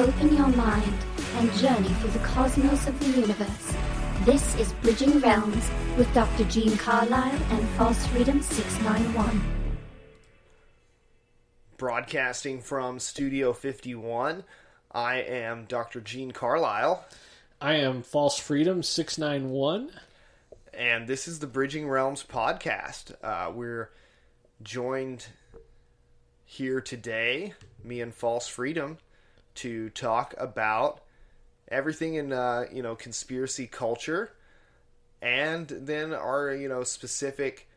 Open your mind and journey through the cosmos of the universe. This is Bridging Realms with Dr. Gene Carlisle and False Freedom 691. Broadcasting from Studio 51, I am Dr. Gene Carlisle. I am False Freedom 691. And this is the Bridging Realms podcast. We're joined here today, me and False Freedom, to talk about everything in, conspiracy culture, and then our, specific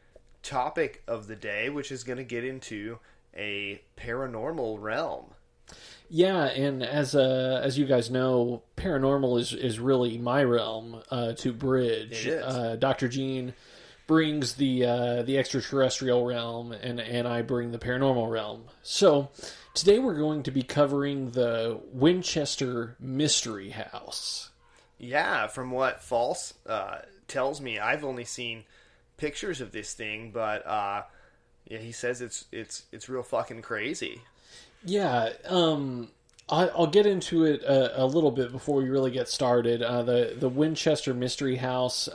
topic of the day, which is going to get into a paranormal realm. Yeah, and as you guys know, paranormal is really my realm to bridge. It is. Dr. Gene brings the extraterrestrial realm, and I bring the paranormal realm. So today we're going to be covering the Winchester Mystery House. Yeah, from what False tells me, I've only seen pictures of this thing, but yeah, he says it's real fucking crazy. Yeah, I'll get into it a little bit before we really get started. The Winchester Mystery House.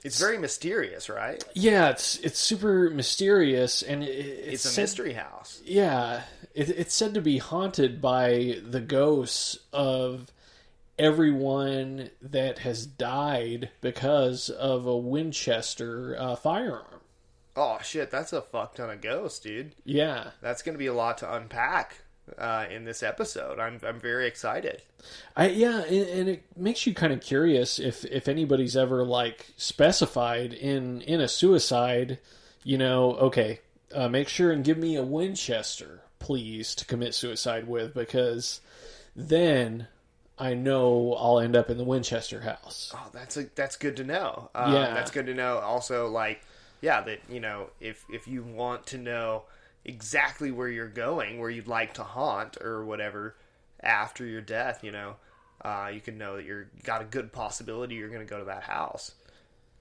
It's very mysterious, right? Yeah, it's super mysterious, and it's a mystery house. Yeah, it's said to be haunted by the ghosts of everyone that has died because of a Winchester firearm. Oh, shit, that's a fuck ton of ghosts, dude. Yeah. That's going to be a lot to unpack in this episode. I'm very excited. Yeah, and it makes you kind of curious if anybody's ever, specified in a suicide, okay, make sure and give me a Winchester, please, to commit suicide with, because then I know I'll end up in the Winchester house. Oh, that's good to know. Yeah. That's good to know. Also, that, if you want to know exactly where you're going, where you'd like to haunt or whatever after your death, you can know that you're got a good possibility you're going to go to that house.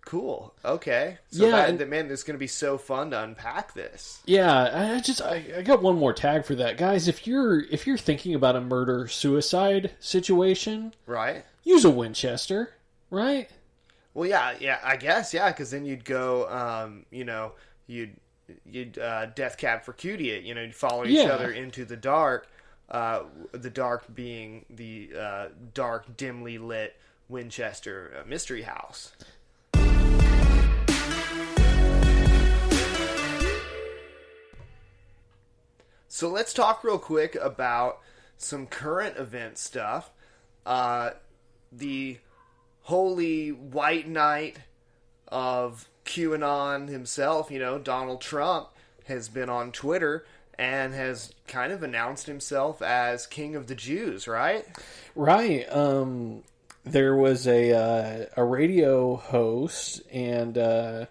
Cool. Okay. So yeah, man, it's going to be so fun to unpack this. Yeah, I got one more tag for that. Guys, if you're thinking about a murder-suicide situation, right, use a Winchester, right? Well, yeah, I guess, yeah, because then you'd go, you'd death cab for cutie it, you'd follow each other into the dark being the dark, dimly lit Winchester Mystery House. So let's talk real quick about some current event stuff. The holy white knight of QAnon himself, Donald Trump, has been on Twitter and has kind of announced himself as King of the Jews, right? Right. There was a radio host and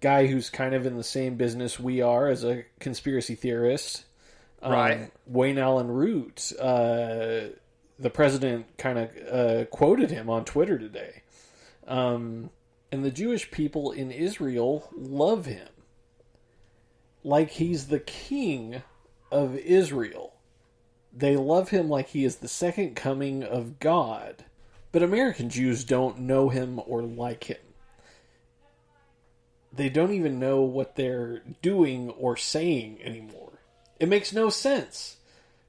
guy who's kind of in the same business we are as a conspiracy theorist. Right. Wayne Allen Root, the president kind of quoted him on Twitter today. And the Jewish people in Israel love him. Like he's the king of Israel. They love him like he is the second coming of God. But American Jews don't know him or like him. They don't even know what they're doing or saying anymore. It makes no sense.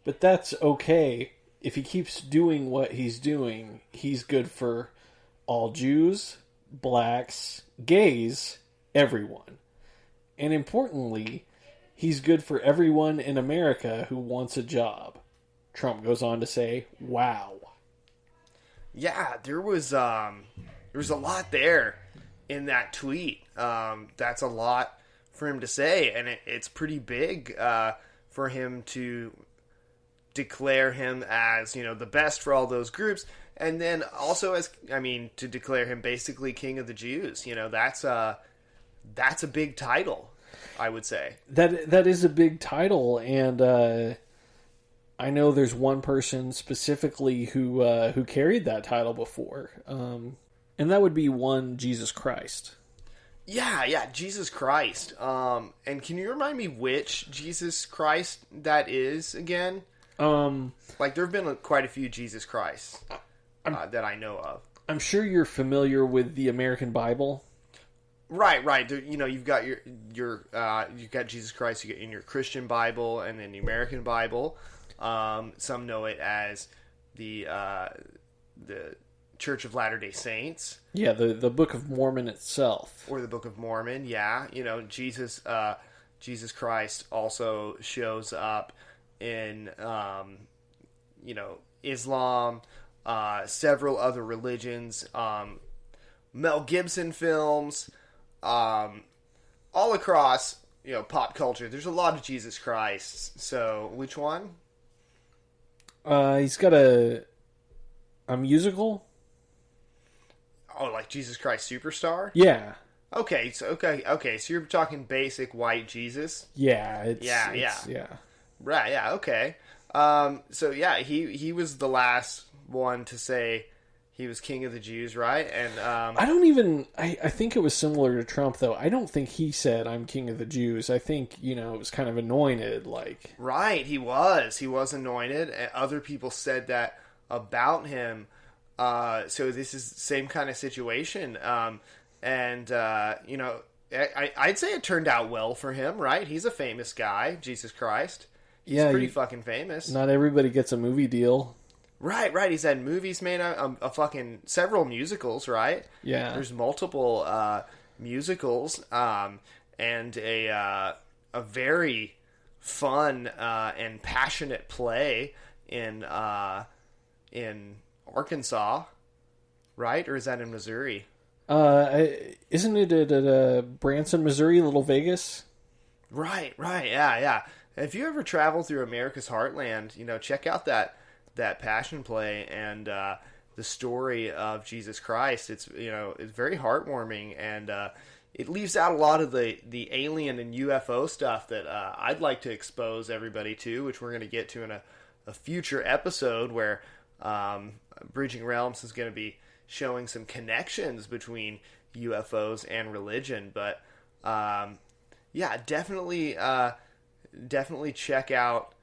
But that's okay. If he keeps doing what he's doing, he's good for all Jews, blacks, gays, everyone. And importantly, he's good for everyone in America who wants a job. Trump goes on to say, wow. Yeah, there was a lot there in that tweet. That's a lot for him to say, and it's pretty big for him to declare him as, the best for all those groups, and then also to declare him basically King of the Jews. That's a big title, I would say. That is a big title, and I know there's one person specifically who carried that title before, and that would be one Jesus Christ. Yeah, Jesus Christ. And can you remind me which Jesus Christ that is again? Like, there have been quite a few Jesus Christ that I know of. I'm sure you're familiar with the American Bible. Right. There, you've got you've got Jesus Christ in your Christian Bible and then the American Bible. Some know it as the Church of Latter-day Saints. Yeah, the Book of Mormon itself. Or the Book of Mormon, yeah. Jesus Christ also shows up in, Islam, several other religions, Mel Gibson films, all across, pop culture. There's a lot of Jesus Christ. So, which one? He's got a musical. Oh, like Jesus Christ Superstar? Yeah. Okay. So you're talking basic white Jesus? Yeah. Yeah. Right. Yeah. Okay. So yeah, he was the last one to say he was king of the Jews, right? And I think it was similar to Trump, though. I don't think he said I'm king of the Jews. I think it was kind of anointed, like. Right. He was anointed, and other people said that about him. So this is the same kind of situation. I'd say it turned out well for him, right? He's a famous guy, Jesus Christ. He's pretty fucking famous. Not everybody gets a movie deal. Right. He's had movies made, a fucking several musicals, right? Yeah. There's multiple musicals, and a very fun and passionate play in Arkansas, right? Or is that in Missouri? Isn't it at Branson, Missouri, Little Vegas? Right, yeah. If you ever travel through America's heartland, check out that passion play and the story of Jesus Christ. It's it's very heartwarming, and it leaves out a lot of the alien and UFO stuff that I'd like to expose everybody to, which we're going to get to in a future episode where Bridging Realms is going to be showing some connections between UFOs and religion. But yeah, definitely check out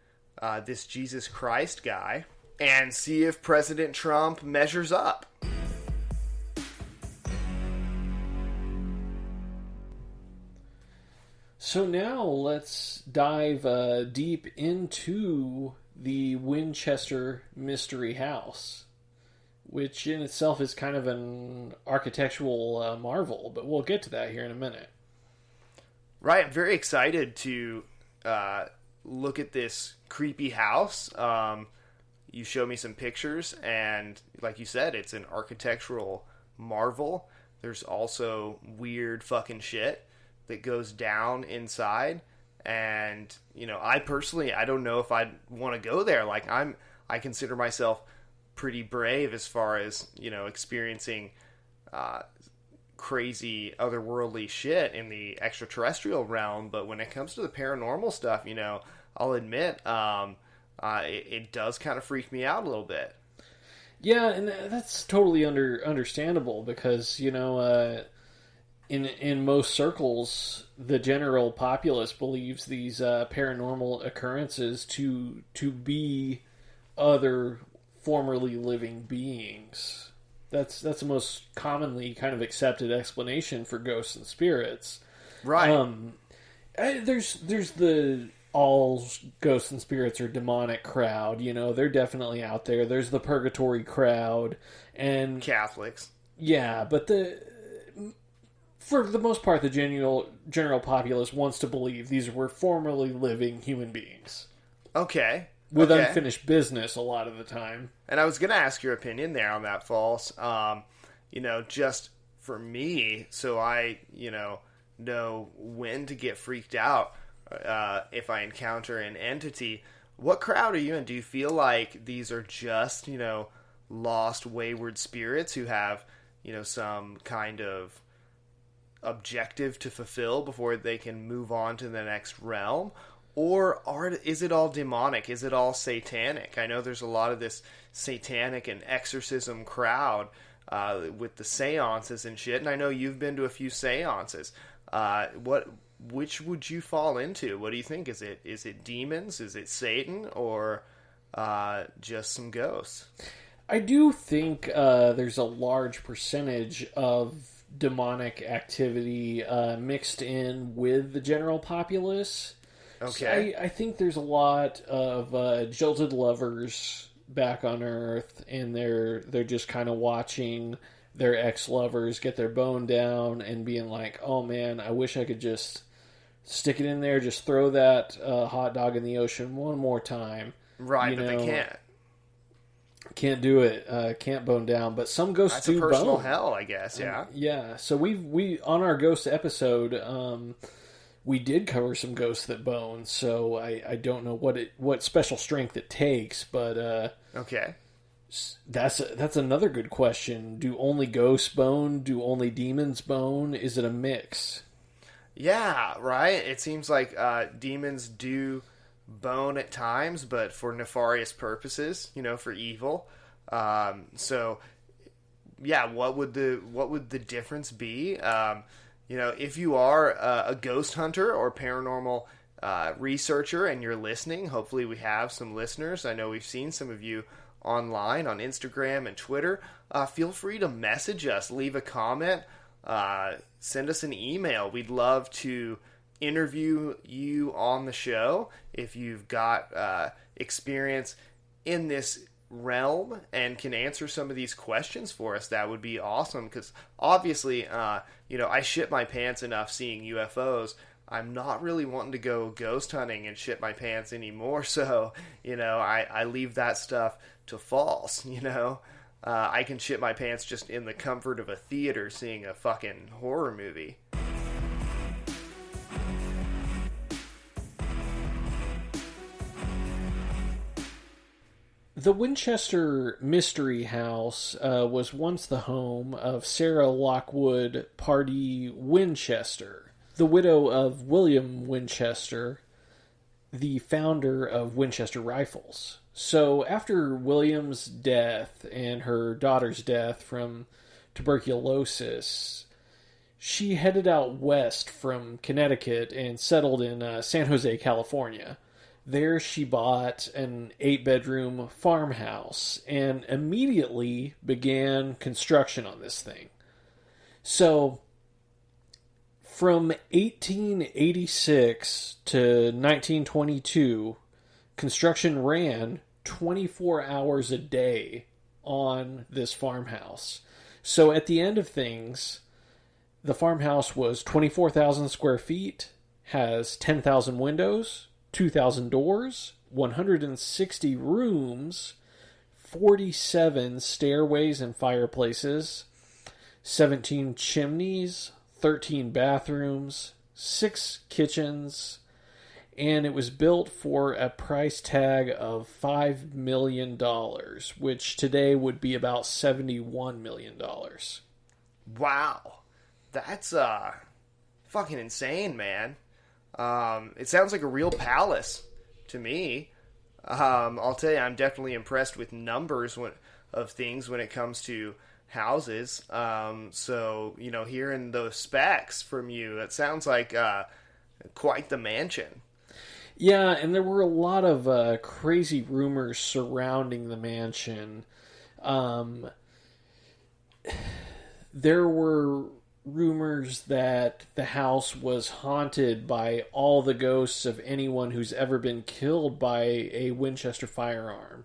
this Jesus Christ guy and see if President Trump measures up. So now let's dive deep into the Winchester Mystery House, which in itself is kind of an architectural marvel, but we'll get to that here in a minute. Right, I'm very excited to look at this creepy house. You showed me some pictures, and like you said, it's an architectural marvel. There's also weird fucking shit that goes down inside, and I personally, I don't know if I'd want to go there. Like, I consider myself pretty brave as far as experiencing crazy otherworldly shit in the extraterrestrial realm, but when it comes to the paranormal stuff, I'll admit it does kind of freak me out a little bit. Yeah, and that's totally understandable because in most circles, the general populace believes these paranormal occurrences to be other formerly living beings. That's the most commonly kind of accepted explanation for ghosts and spirits. Right. There's the all ghosts and spirits are demonic crowd. They're definitely out there. There's the purgatory crowd and Catholics. Yeah, but for the most part, the general populace wants to believe these were formerly living human beings. Okay. With unfinished business a lot of the time. And I was going to ask your opinion there on that, False. Just for me, so I, know when to get freaked out if I encounter an entity. What crowd are you in? Do you feel like these are just, lost, wayward spirits who have, some kind of objective to fulfill before they can move on to the next realm? Or is it all demonic? Is it all satanic? I know there's a lot of this satanic and exorcism crowd with the seances and shit, and I know you've been to a few seances. Which would you fall into? What do you think? Is it demons? Is it Satan? Or just some ghosts. I do think there's a large percentage of demonic activity mixed in with the general populace. Okay. So I think there's a lot of jilted lovers back on Earth, and they're just kind of watching their ex-lovers get their bone down and being like, oh man, I wish I could just stick it in there, just throw that hot dog in the ocean one more time. Right, but they can't. Can't do it. Can't bone down. But some ghosts That's do a personal bone. hell, I guess. Yeah. Yeah. So we on our ghost episode, we did cover some ghosts that bone. So I don't know what special strength it takes, but Okay. that's another good question. Do only ghosts bone? Do only demons bone? Is it a mix? Yeah, right. It seems like demons do bone at times, but for nefarious purposes, for evil. So, yeah, what would the difference be? If you are a ghost hunter or paranormal researcher and you're listening, hopefully we have some listeners. I know we've seen some of you online on Instagram and Twitter. Feel free to message us, leave a comment, send us an email. We'd love to interview you on the show if you've got experience in this realm and can answer some of these questions for us. That would be awesome, because obviously I shit my pants enough seeing UFOs. I'm not really wanting to go ghost hunting and shit my pants anymore, so I leave that stuff to false. I can shit my pants just in the comfort of a theater seeing a fucking horror movie. The Winchester Mystery House was once the home of Sarah Lockwood Pardee Winchester, the widow of William Winchester, the founder of Winchester Rifles. So after William's death and her daughter's death from tuberculosis, she headed out west from Connecticut and settled in San Jose, California. There she bought an 8-bedroom farmhouse and immediately began construction on this thing. So, from 1886 to 1922, construction ran 24 hours a day on this farmhouse. So at the end of things, the farmhouse was 24,000 square feet, has 10,000 windows, 2,000 doors, 160 rooms, 47 stairways and fireplaces, 17 chimneys, 13 bathrooms, 6 kitchens, and it was built for a price tag of $5 million, which today would be about $71 million. Wow. That's fucking insane, man. It sounds like a real palace to me. I'll tell you, I'm definitely impressed with numbers of things when it comes to houses. So, hearing those specs from you, that sounds like quite the mansion. Yeah, and there were a lot of crazy rumors surrounding the mansion. There were rumors that the house was haunted by all the ghosts of anyone who's ever been killed by a Winchester firearm.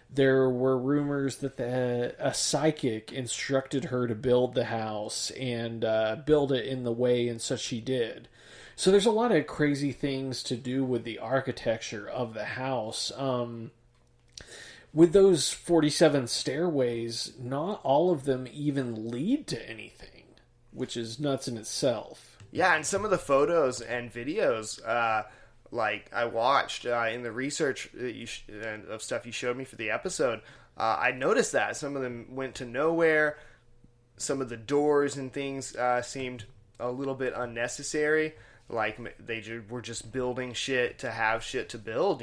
There were rumors that a psychic instructed her to build the house and build it in the way and such she did. So there's a lot of crazy things to do with the architecture of the house. With those 47 stairways, not all of them even lead to anything, which is nuts in itself. Yeah, and some of the photos and videos, like I watched in the research of stuff you showed me for the episode, I noticed that some of them went to nowhere. Some of the doors and things seemed a little bit unnecessary. Like they were just building shit to have shit to build,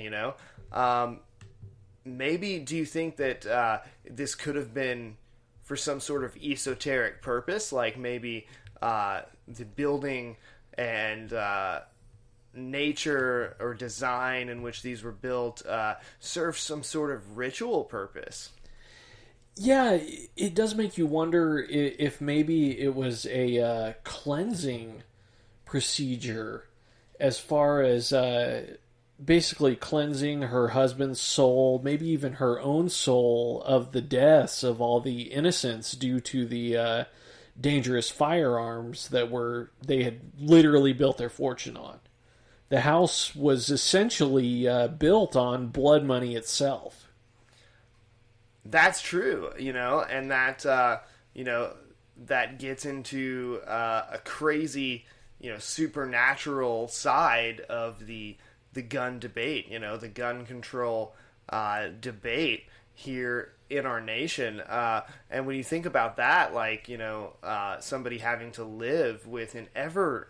Maybe, do you think that this could have been for some sort of esoteric purpose? Like maybe the building and nature or design in which these were built serve some sort of ritual purpose. Yeah, it does make you wonder if maybe it was a cleansing procedure as far as basically cleansing her husband's soul, maybe even her own soul, of the deaths of all the innocents due to the dangerous firearms that they had literally built their fortune on. The house was essentially built on blood money itself. That's true, and that that gets into a crazy, supernatural side of the gun debate, the gun control debate here in our nation. And when you think about that, like, somebody having to live with an ever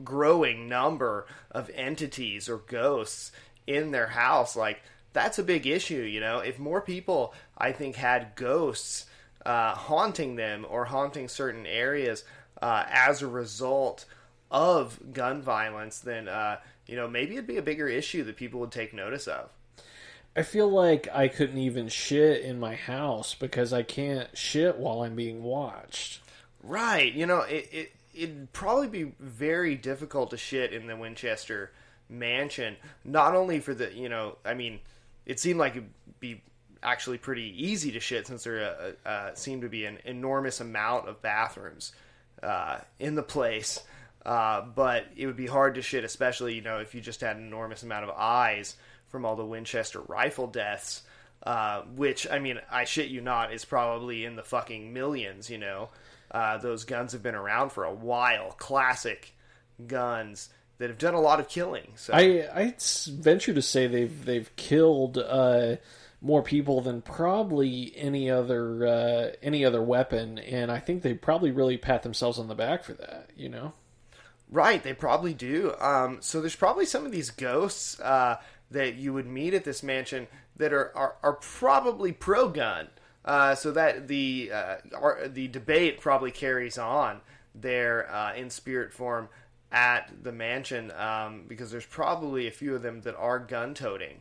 growing number of entities or ghosts in their house, like, that's a big issue, If more people, I think, had ghosts haunting them or haunting certain areas as a result of gun violence, then, maybe it'd be a bigger issue that people would take notice of. I feel like I couldn't even shit in my house because I can't shit while I'm being watched. Right. It'd probably be very difficult to shit in the Winchester mansion, not only for the, it seemed like it'd be actually pretty easy to shit since there seemed to be an enormous amount of bathrooms in the place. But it would be hard to shit, especially, if you just had an enormous amount of eyes from all the Winchester rifle deaths, which, I shit you not, is probably in the fucking millions, Those guns have been around for a while. Classic guns that have done a lot of killing. So I venture to say they've killed more people than probably any other weapon, and I think they probably really pat themselves on the back for that. Right, they probably do. So there's probably some of these ghosts that you would meet at this mansion that are probably pro-gun. So that the debate probably carries on there in spirit form at the mansion, because there's probably a few of them that are gun-toting,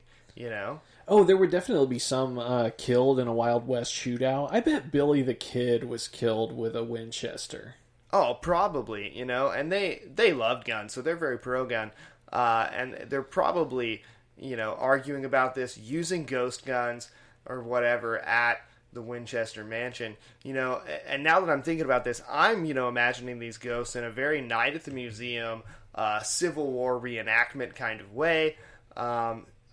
Oh, there would definitely be some killed in a Wild West shootout. I bet Billy the Kid was killed with a Winchester. Oh, probably, and they loved guns, so they're very pro-gun, and they're probably, arguing about this, using ghost guns or whatever at the Winchester mansion, and now that I'm thinking about this, I'm, imagining these ghosts in a very Night at the Museum, Civil War reenactment kind of way.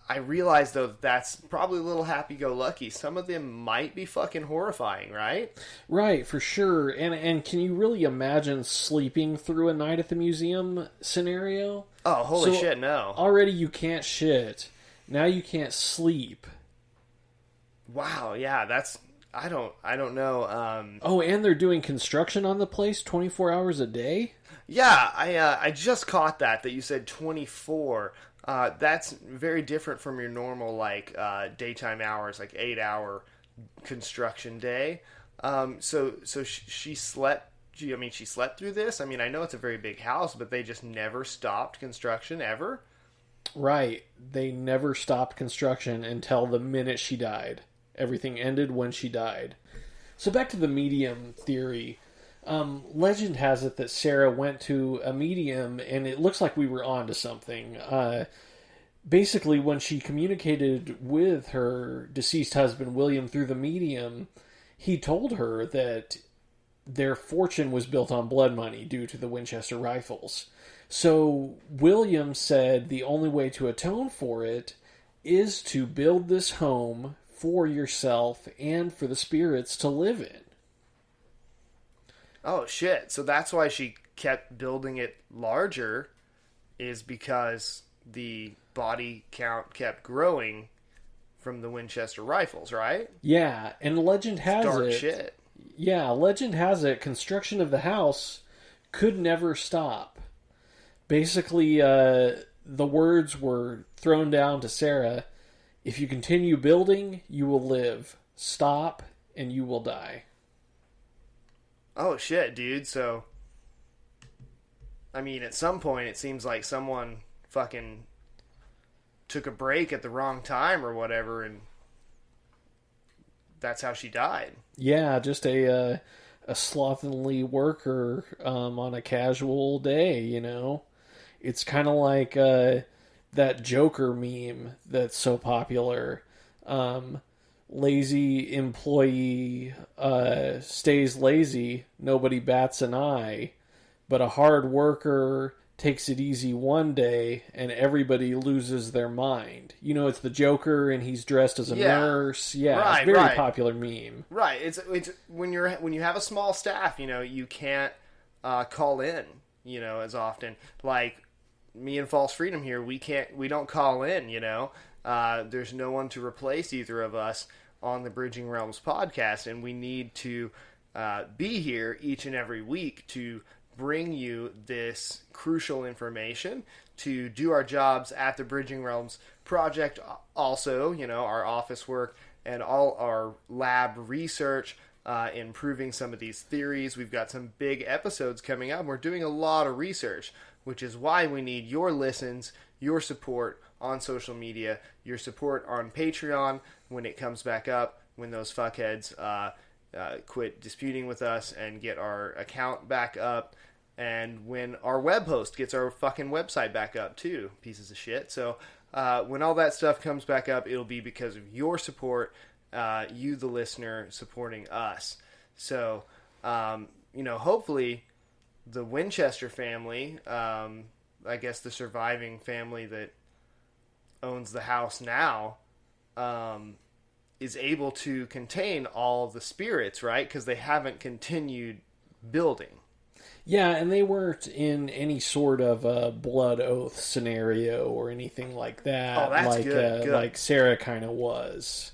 I realize, though, that's probably a little happy-go-lucky. Some of them might be fucking horrifying, right? Right, for sure. And can you really imagine sleeping through a Night at the Museum scenario? Oh, holy shit, no. Already you can't shit. Now you can't sleep. Wow, yeah, that's... I don't know. Oh, and they're doing construction on the place 24 hours a day? Yeah, I just caught that you said 24. That's very different from your normal, like, daytime hours, like 8-hour construction day. So she slept. She slept through this. I know it's a very big house, but they just never stopped construction ever. Right. They never stopped construction until the minute she died. Everything ended when she died. So back to the medium theory. Legend has it that Sarah went to a medium, and it looks like we were onto something. Basically, when she communicated with her deceased husband, William, through the medium, he told her that their fortune was built on blood money due to the Winchester rifles. So William said the only way to atone for it is to build this home for yourself and for the spirits to live in. Oh, shit. So that's why she kept building it larger, is because the body count kept growing from the Winchester rifles, right? Yeah, and legend has Dark it... shit. Yeah, legend has it construction of the house could never stop. Basically, the words were thrown down to Sarah: if you continue building, you will live. Stop, and you will die. Oh, shit, dude. So I mean, at some point, it seems like someone fucking took a break at the wrong time or whatever, and that's how she died. Yeah, just a slovenly worker on a casual day, you know? It's kind of like that Joker meme that's so popular. Lazy employee stays lazy, nobody bats an eye, but a hard worker takes it easy one day and everybody loses their mind. You know, it's the Joker and he's dressed as a nurse. Yeah, right, it's a very right. popular meme. Right. It's when you have a small staff, you know, you can't call in, you know, as often. Like me and False Freedom here, we don't call in, you know. There's no one to replace either of us on the Bridging Realms podcast, and we need to be here each and every week to bring you this crucial information to do our jobs at the Bridging Realms project. Also, you know, our office work and all our lab research, improving some of these theories. We've got some big episodes coming up. We're doing a lot of research, which is why we need your listens, your support on social media, your support on Patreon when it comes back up, when those fuckheads quit disputing with us and get our account back up, and when our web host gets our fucking website back up too, pieces of shit. So when all that stuff comes back up, it'll be because of your support, you the listener supporting us. So you know, hopefully the Winchester family, I guess the surviving family that owns the house now, is able to contain all the spirits, right? Because they haven't continued building. Yeah, and they weren't in any sort of a blood oath scenario or anything like that. Oh, that's like, good. Like Sarah kind of was.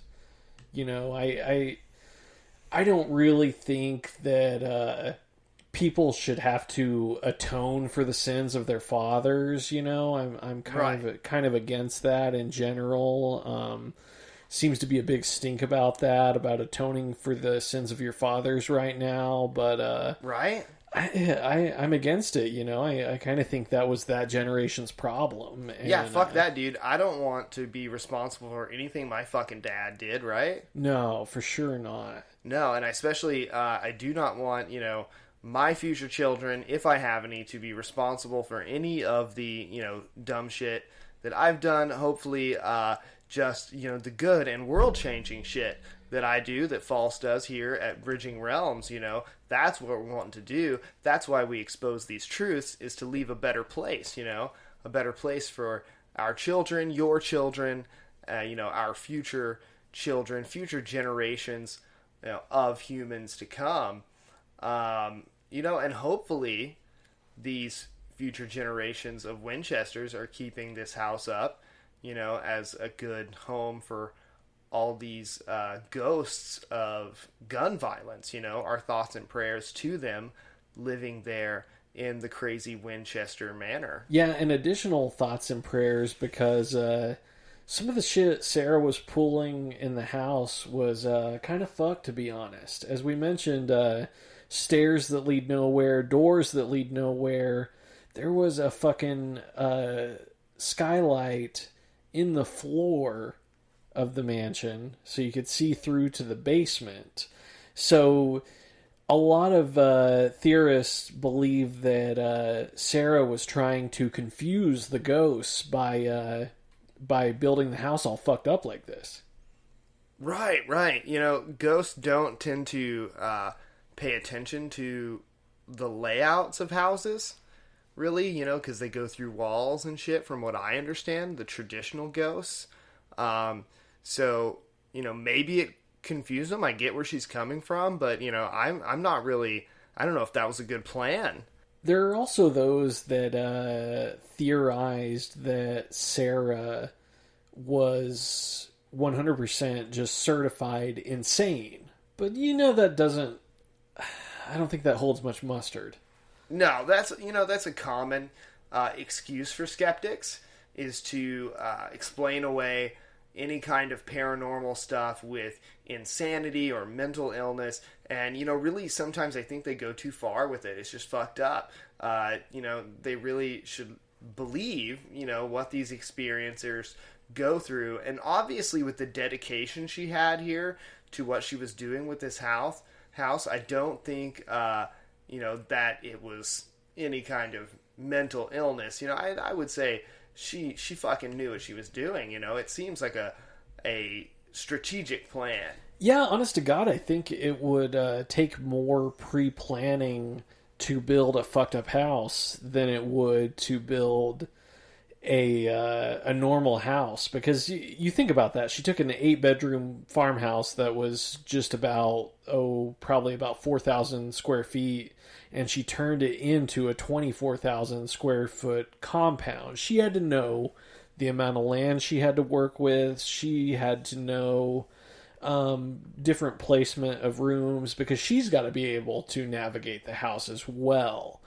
You know, I don't really think that people should have to atone for the sins of their fathers. You know, I'm kind of against that in general. Seems to be a big stink about that, about atoning for the sins of your fathers right now. But right. I'm against it, you know. I kind of think that was that generation's problem. And, yeah, fuck that, dude. I don't want to be responsible for anything my fucking dad did, right? No, for sure not. No, and especially, I do not want, you know, my future children, if I have any, to be responsible for any of the, you know, dumb shit that I've done. Hopefully, just, you know, the good and world-changing shit that I do, that False does here at Bridging Realms, you know, that's what we're wanting to do. That's why we expose these truths, is to leave a better place, you know, a better place for our children, your children, you know, our future children, future generations, you know, of humans to come. You know, and hopefully these future generations of Winchesters are keeping this house up, you know, as a good home for all these ghosts of gun violence. You know, our thoughts and prayers to them living there in the crazy Winchester manor. Yeah, and additional thoughts and prayers, because some of the shit Sarah was pulling in the house was kind of fucked, to be honest. As we mentioned, stairs that lead nowhere, doors that lead nowhere. There was a fucking skylight in the floor of the mansion, so you could see through to the basement. So a lot of theorists believe that Sarah was trying to confuse the ghosts by building the house all fucked up like this. Right. You know, ghosts don't tend to pay attention to the layouts of houses, really, you know, because they go through walls and shit, from what I understand, the traditional ghosts. So, you know, maybe it confused them. I get where she's coming from, but, you know, I'm not really, I don't know if that was a good plan. There are also those that theorized that Sarah was 100% just certified insane. But, you know, that doesn't, I don't think that holds much mustard. No, that's a common excuse for skeptics, is to explain away any kind of paranormal stuff with insanity or mental illness. And, you know, really sometimes I think they go too far with it. It's just fucked up. They really should believe, what these experiencers go through. And obviously with the dedication she had here to what she was doing with this house, I don't think, that it was any kind of mental illness. I would say she fucking knew what she was doing. It seems like a strategic plan. Yeah, honest to God, I think it would take more pre-planning to build a fucked up house than it would to build a normal house. Because you think about that. She took an 8-bedroom farmhouse that was just about, probably about 4,000 square feet, and she turned it into a 24,000 square foot compound. She had to know the amount of land she had to work with. She had to know different placement of rooms, because she's got to be able to navigate the house as well.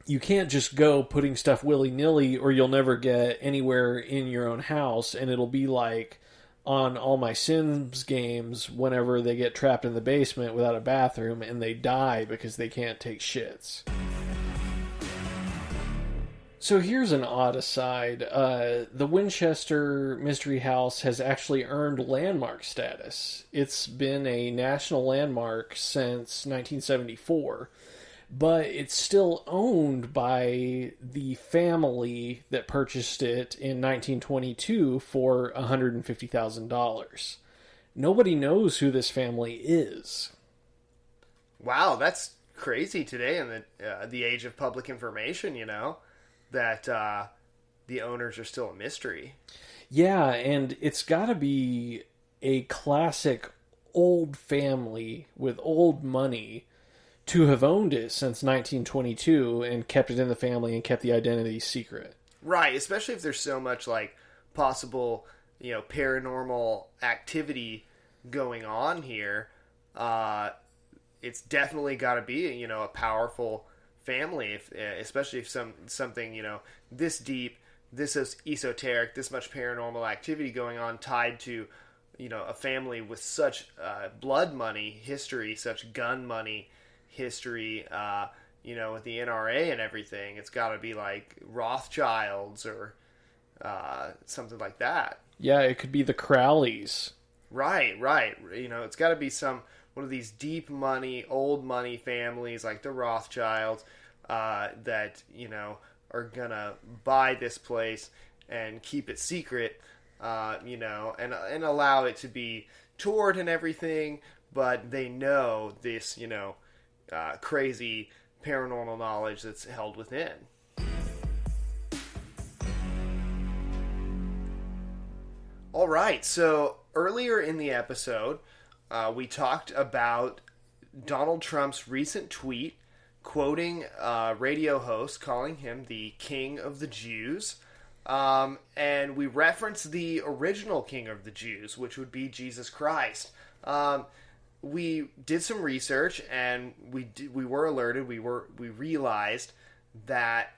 You can't just go putting stuff willy-nilly, or you'll never get anywhere in your own house, and it'll be like on all my Sims games whenever they get trapped in the basement without a bathroom and they die because they can't take shits. So here's an odd aside. The Winchester Mystery House has actually earned landmark status. It's been a national landmark since 1974, but it's still owned by the family that purchased it in 1922 for $150,000. Nobody knows who this family is. Wow, that's crazy today in the age of public information, that the owners are still a mystery. Yeah, and it's got to be a classic old family with old money to have owned it since 1922 and kept it in the family and kept the identity secret. Right, especially if there's so much like possible, paranormal activity going on here. It's definitely got to be, a powerful family, especially if something this deep, this esoteric, this much paranormal activity going on tied to a family with such blood money history, such gun money history, with the NRA and everything. It's got to be like Rothschilds or something like that. Yeah, it could be the Crowleys. Right. It's got to be one of these deep money, old money families like the Rothschilds that, are gonna buy this place and keep it secret, and allow it to be toured and everything, but they know this, crazy paranormal knowledge that's held within. All right, so earlier in the episode, we talked about Donald Trump's recent tweet quoting a radio host, calling him the King of the Jews. And we referenced the original King of the Jews, which would be Jesus Christ. We did some research, and we were alerted. We realized that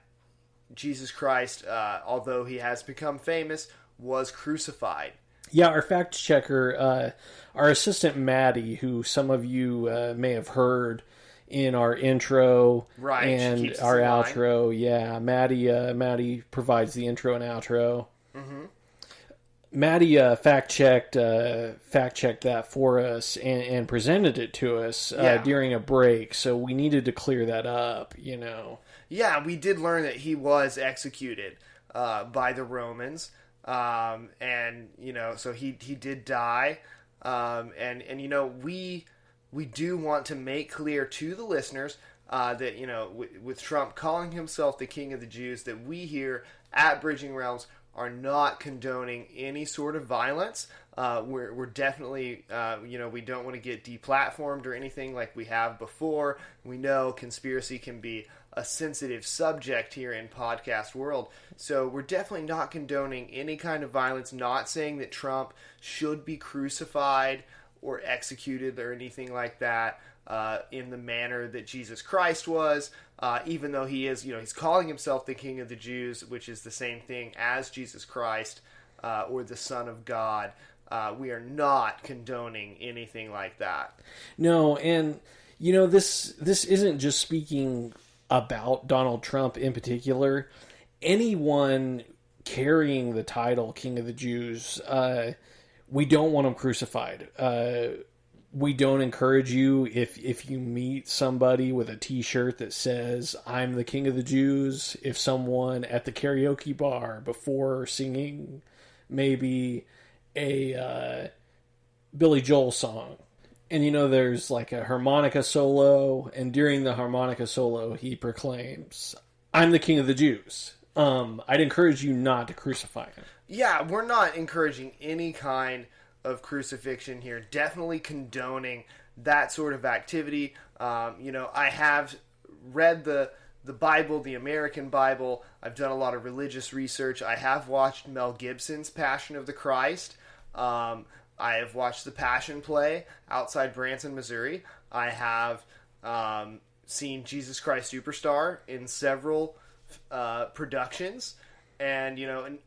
Jesus Christ, although he has become famous, was crucified. Yeah, our fact checker, our assistant Maddie, who some of you may have heard in our intro and our outro. Yeah, Maddie provides the intro and outro. Mm-hmm. Maddie fact checked that for us and presented it to us during a break, so we needed to clear that up. Yeah, we did learn that he was executed by the Romans. And so he did die. And we do want to make clear to the listeners, that, with Trump calling himself the King of the Jews, that we here at Bridging Realms are not condoning any sort of violence. We're definitely, we don't want to get deplatformed or anything like we have before. We know conspiracy can be a sensitive subject here in podcast world. So we're definitely not condoning any kind of violence, not saying that Trump should be crucified or executed or anything like that, in the manner that Jesus Christ was, even though he is, he's calling himself the King of the Jews, which is the same thing as Jesus Christ, or the Son of God. We are not condoning anything like that. No, and this isn't just speaking about Donald Trump in particular. Anyone carrying the title King of the Jews, we don't want him crucified. We don't encourage you, if you meet somebody with a t-shirt that says, I'm the King of the Jews, if someone at the karaoke bar before singing maybe a Billy Joel song, and there's like a harmonica solo, and during the harmonica solo he proclaims, I'm the King of the Jews. I'd encourage you not to crucify him. Yeah, we're not encouraging any kind of crucifixion here. Definitely condoning that sort of activity. I have read the Bible, the American Bible. I've done a lot of religious research. I have watched Mel Gibson's Passion of the Christ. I have watched the Passion Play outside Branson, Missouri. I have seen Jesus Christ Superstar in several productions. And,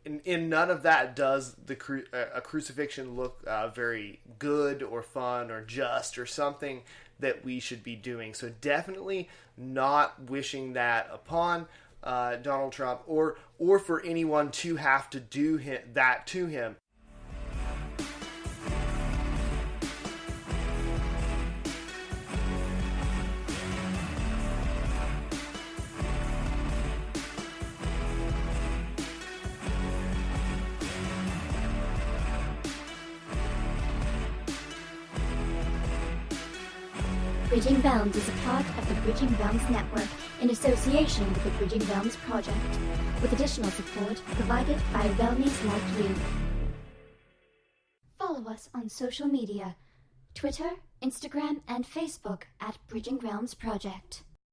in none of that does a crucifixion look very good or fun or just or something that we should be doing. So definitely not wishing that upon Donald Trump or for anyone to have to do that to him. Bridging Realms is a part of the Bridging Realms Network in association with the Bridging Realms Project, with additional support provided by Realmies like you. Follow us on social media, Twitter, Instagram, and Facebook at Bridging Realms Project.